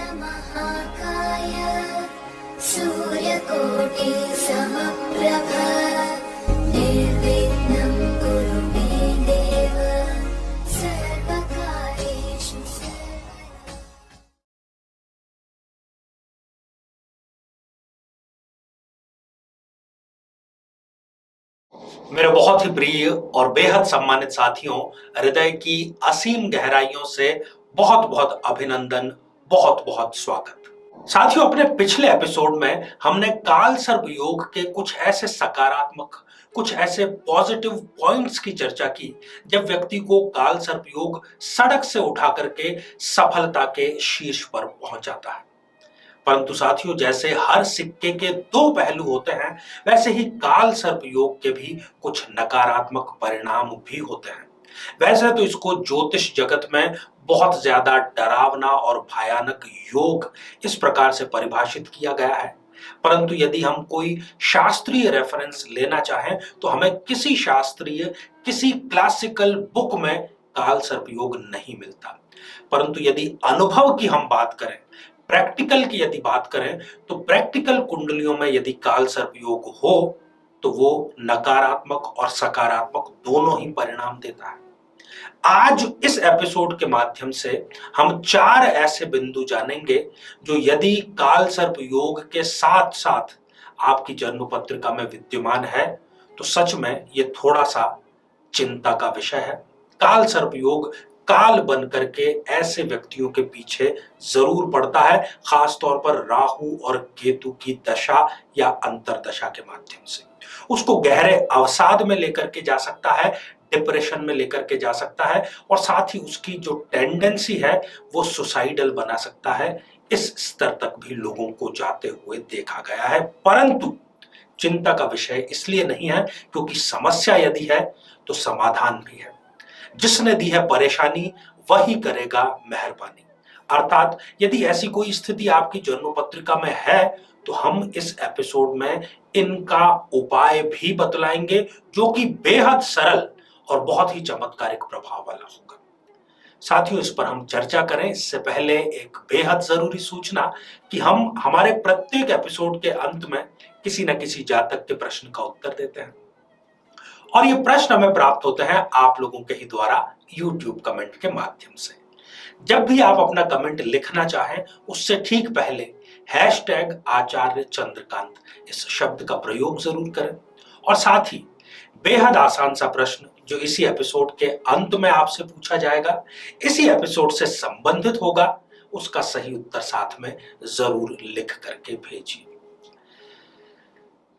महाकाय सूर्यकोटि समप्रभ निर्विघ्नं कुरु मे देव सर्वकार्येषु सर्वदा। मेरे बहुत ही प्रिय और बेहद सम्मानित साथियों, हृदय की असीम गहराइयों से बहुत बहुत अभिनंदन, बहुत बहुत स्वागत। साथियों, अपने पिछले एपिसोड में हमने काल सर्प योग के कुछ ऐसे सकारात्मक, कुछ ऐसे पॉजिटिव पॉइंट्स की चर्चा की जब व्यक्ति को काल सर्प योग सड़क से उठा करके सफलता के शीर्ष पर पहुंच जाता है। परंतु साथियों, जैसे हर सिक्के के दो पहलू होते हैं, वैसे ही काल सर्प योग के भी कुछ नकारात्मक परिणाम भी होते हैं। वैसे तो इसको ज्योतिष जगत में बहुत ज्यादा डरावना और भयानक योग इस प्रकार से परिभाषित किया गया है, परंतु यदि हम कोई शास्त्रीय रेफरेंस लेना चाहें तो हमें किसी शास्त्रीय, किसी क्लासिकल बुक में काल सर्प योग नहीं मिलता। परंतु यदि अनुभव की हम बात करें, प्रैक्टिकल की यदि बात करें, तो प्रैक्टिकल कुंडलियों में यदि काल सर्प योग हो तो वो नकारात्मक और सकारात्मक दोनों ही परिणाम देता है। आज इस एपिसोड के माध्यम से हम 4 ऐसे बिंदु जानेंगे जो यदि काल सर्प योग के साथ साथ आपकी जन्म पत्रिका में विद्यमान है तो सच में ये थोड़ा सा चिंता का विषय है। काल सर्प योग काल बन करके ऐसे व्यक्तियों के पीछे जरूर पड़ता है, खास तौर पर राहु और केतु की दशा या अंतरदशा के माध्यम से। उसको गहरे अवसाद में लेकर के जा सकता है, डिप्रेशन में लेकर के जा सकता है, और साथ ही उसकी जो टेंडेंसी है वो सुसाइडल बना सकता है। इस स्तर तक भी लोगों को जाते हुए देखा गया है। परंतु चिंता का विषय इसलिए नहीं है क्योंकि समस्या यदि है तो समाधान भी है। जिसने दी है परेशानी वही करेगा मेहरबानी। अर्थात यदि ऐसी कोई स्थिति आपकी जन्म पत्रिका में है तो हम इस एपिसोड में इनका उपाय भी बतलाएंगे जो कि बेहद सरल और बहुत ही चमत्कारिक प्रभाव वाला होगा। साथियों, इस पर हम चर्चा करें इससे पहले एक बेहद जरूरी सूचना कि हम हमारे प्रत्येक एपिसोड के अंत में किसी न किसी जातक के प्रश्न का उत्तर देते हैं, और ये प्रश्न हमें प्राप्त होते हैं आप लोगों के ही द्वारा YouTube कमेंट के माध्यम से। जब भी आप अपना कमेंट लिखना चाहें उससे ठीक पहले #आचार्य चंद्रकांत इस शब्द का प्रयोग जरूर करें, और साथ ही बेहद आसान सा प्रश्न जो इसी एपिसोड के अंत में आपसे पूछा जाएगा, इसी एपिसोड से संबंधित होगा, उसका सही उत्तर साथ में जरूर लिख करके भेजिए।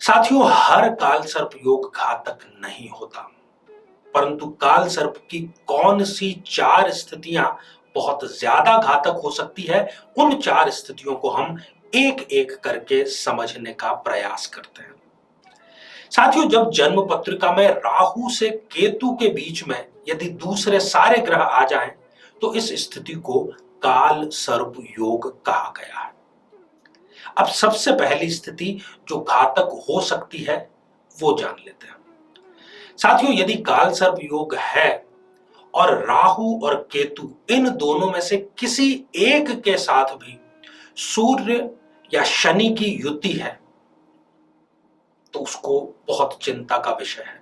साथियों, हर काल सर्प योग घातक नहीं होता, परंतु काल सर्प की कौन सी 4 स्थितियां बहुत ज्यादा घातक हो सकती है, उन 4 स्थितियों को हम एक एक करके समझने का प्रयास करते हैं। साथियों, जब जन्म पत्रिका में राहु से केतु के बीच में यदि दूसरे सारे ग्रह आ जाएं तो इस स्थिति को काल सर्प योग कहा गया है। अब सबसे पहली स्थिति जो घातक हो सकती है वो जान लेते हैं। साथियों, यदि काल सर्प योग है और राहु और केतु इन दोनों में से किसी एक के साथ भी सूर्य या शनि की युति है तो उसको बहुत चिंता का विषय है।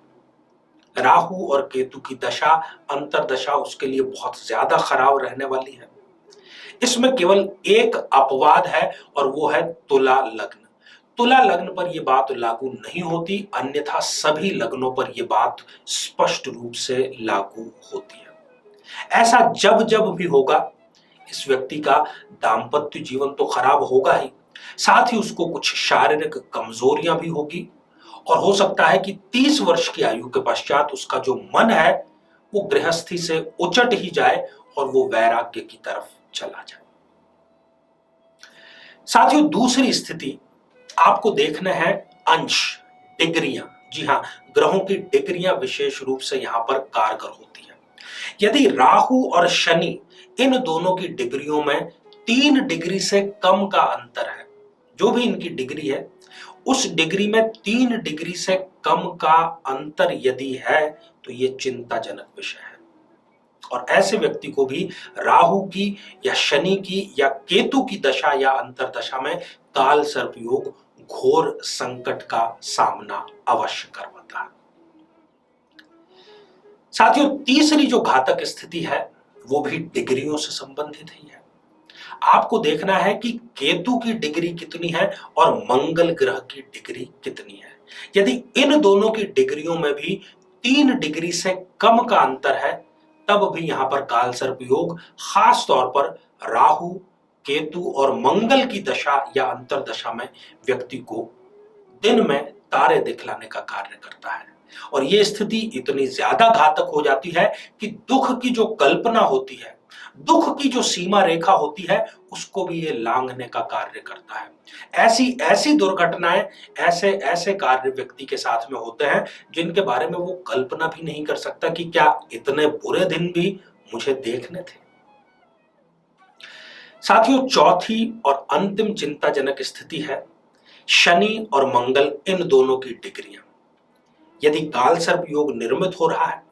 राहु और केतु की दशा, अंतरदशा उसके लिए बहुत ज्यादा खराब रहने वाली है। इसमें केवल एक अपवाद है और वो है तुला लग्न। तुला लग्न पर यह बात लागू नहीं होती, अन्यथा सभी लग्नों पर यह बात स्पष्ट रूप से लागू होती है। ऐसा जब जब भी होगा, इस व्यक्ति का दांपत्य जीवन तो खराब होगा ही, साथ ही उसको कुछ शारीरिक कमजोरियां भी होगी, और हो सकता है कि 30 वर्ष की आयु के पश्चात उसका जो मन है वो गृहस्थी से उचट ही जाए और वो वैराग्य की तरफ चला जाए। साथियों, दूसरी स्थिति आपको देखना है अंश, डिग्रियां। जी हां, ग्रहों की डिग्रियां विशेष रूप से यहां पर कारगर होती है। यदि राहु और शनि इन दोनों की डिग्रियों में 3 डिग्री से कम का अंतर है, जो भी इनकी डिग्री है उस डिग्री में 3 डिग्री से कम का अंतर यदि है तो यह चिंताजनक विषय है। और ऐसे व्यक्ति को भी राहु की या शनि की या केतु की दशा या अंतरदशा में काल सर्प योग घोर संकट का सामना अवश्य करवाता है। साथियों, तीसरी जो घातक स्थिति है वो भी डिग्रियों से संबंधित ही है। आपको देखना है कि केतु की डिग्री कितनी है और मंगल ग्रह की डिग्री कितनी है। यदि इन दोनों की डिग्रियों में भी 3 डिग्री से कम का अंतर है, तब भी यहां पर काल सर्प योग खास तौर पर राहु, केतु और मंगल की दशा या अंतरदशा में व्यक्ति को दिन में तारे दिखलाने का कार्य करता है। और यह स्थिति इतनी ज्यादा घातक हो जाती है कि दुख की जो कल्पना होती है, दुख की जो सीमा रेखा होती है, उसको भी ये लांघने का कार्य करता है। ऐसी ऐसी दुर्घटनाएं, ऐसे ऐसे कार्य व्यक्ति के साथ में होते हैं जिनके बारे में वो कल्पना भी नहीं कर सकता कि क्या इतने बुरे दिन भी मुझे देखने थे। साथियों, चौथी और अंतिम चिंताजनक स्थिति है शनि और मंगल इन दोनों की डिग्रियां। यदि काल सर्प योग निर्मित हो रहा है,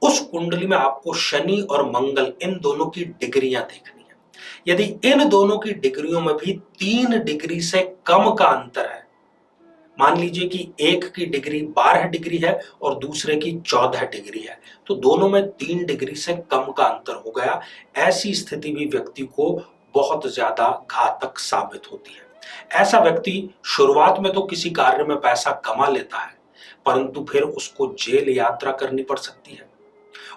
उस कुंडली में आपको शनि और मंगल इन दोनों की डिग्रियां देखनी है। यदि इन दोनों की डिग्रियों में भी 3 डिग्री से कम का अंतर है, मान लीजिए कि एक की डिग्री 12 डिग्री है और दूसरे की 14 डिग्री है, तो दोनों में 3 डिग्री से कम का अंतर हो गया। ऐसी स्थिति भी व्यक्ति को बहुत ज्यादा घातक साबित होती है। ऐसा व्यक्ति शुरुआत में तो किसी कार्य में पैसा कमा लेता है, परंतु फिर उसको जेल यात्रा करनी पड़ सकती है।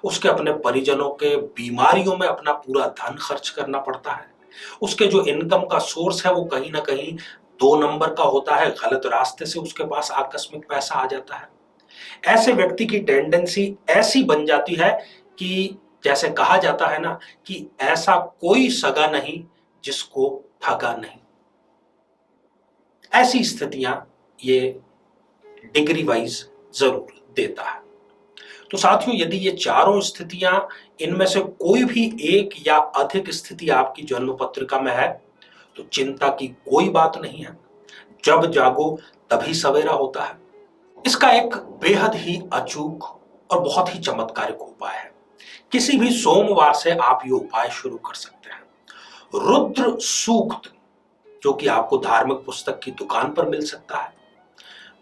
उसके अपने परिजनों के बीमारियों में अपना पूरा धन खर्च करना पड़ता है। उसके जो इनकम का सोर्स है वो कहीं ना कहीं 2 नंबर का होता है, गलत रास्ते से उसके पास आकस्मिक पैसा आ जाता है। ऐसे व्यक्ति की टेंडेंसी ऐसी बन जाती है कि जैसे कहा जाता है ना कि ऐसा कोई सगा नहीं जिसको ठगा नहीं। ऐसी स्थितियां ये डिग्री वाइज जरूर देता है। तो साथियों, यदि ये चारों स्थितियां, इनमें से कोई भी एक या अधिक स्थिति आपकी जन्म पत्रिका में है, तो चिंता की कोई बात नहीं है। जब जागो तभी सवेरा होता है। इसका एक बेहद ही अचूक और बहुत ही चमत्कारिक उपाय है। किसी भी सोमवार से आप ये उपाय शुरू कर सकते हैं। रुद्र सूक्त, जो कि आपको धार्मिक पुस्तक की दुकान पर मिल सकता है,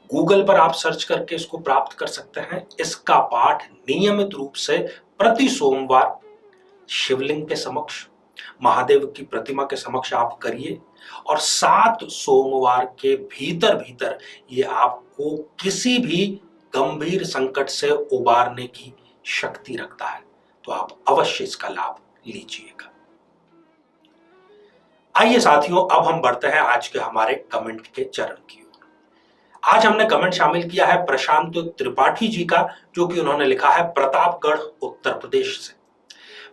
गूगल पर आप सर्च करके इसको प्राप्त कर सकते हैं। इसका पाठ नियमित रूप से प्रति सोमवार शिवलिंग के समक्ष, महादेव की प्रतिमा के समक्ष आप करिए और 7 सोमवार के भीतर भीतर ये आपको किसी भी गंभीर संकट से उबारने की शक्ति रखता है। तो आप अवश्य इसका लाभ लीजिएगा। आइए साथियों, अब हम बढ़ते हैं आज के हमारे कमेंट के चरण की ओर। आज हमने कमेंट शामिल किया है प्रशांत त्रिपाठी जी का, जो कि उन्होंने लिखा है प्रतापगढ़ उत्तर प्रदेश से।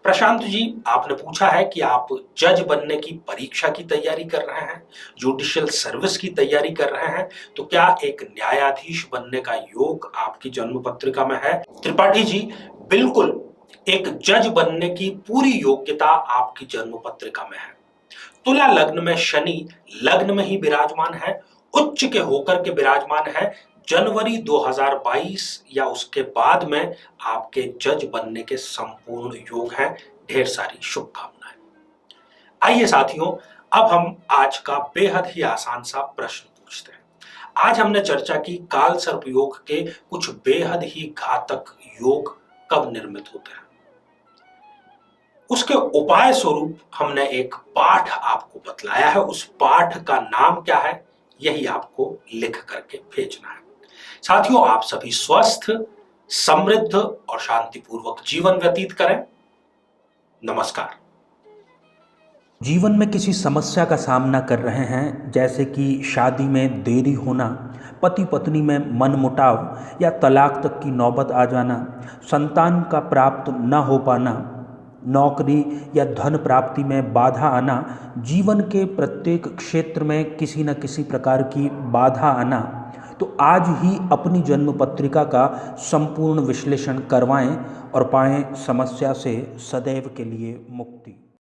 प्रशांत जी, आपने पूछा है कि आप जज बनने की परीक्षा की तैयारी कर रहे हैं, जुडिशियल सर्विस की तैयारी कर रहे हैं, तो क्या एक न्यायाधीश बनने का योग आपकी जन्म पत्रिका में है? त्रिपाठी जी, बिल्कुल एक जज बनने की पूरी योग्यता आपकी जन्म पत्रिका में है। तुला लग्न में शनि लग्न में ही विराजमान है, उच्च के होकर के विराजमान है। जनवरी 2022 या उसके बाद में आपके जज बनने के संपूर्ण योग हैं। ढेर सारी शुभकामनाएं। आइए साथियों, अब हम आज का बेहद ही आसान सा प्रश्न पूछते हैं। आज हमने चर्चा की काल सर्प योग के कुछ बेहद ही घातक योग कब निर्मित होते हैं। उसके उपाय स्वरूप हमने एक पाठ आपको बतलाया है। उस पाठ का नाम क्या है, यही आपको लिख करके भेजना है। साथियों, आप सभी स्वस्थ, समृद्ध और शांतिपूर्वक जीवन व्यतीत करें। नमस्कार। जीवन में किसी समस्या का सामना कर रहे हैं, जैसे कि शादी में देरी होना, पति पत्नी में मनमुटाव या तलाक तक की नौबत आ जाना, संतान का प्राप्त न हो पाना, नौकरी या धन प्राप्ति में बाधा आना, जीवन के प्रत्येक क्षेत्र में किसी न किसी प्रकार की बाधा आना, तो आज ही अपनी जन्म पत्रिका का संपूर्ण विश्लेषण करवाएं और पाएं समस्या से सदैव के लिए मुक्ति।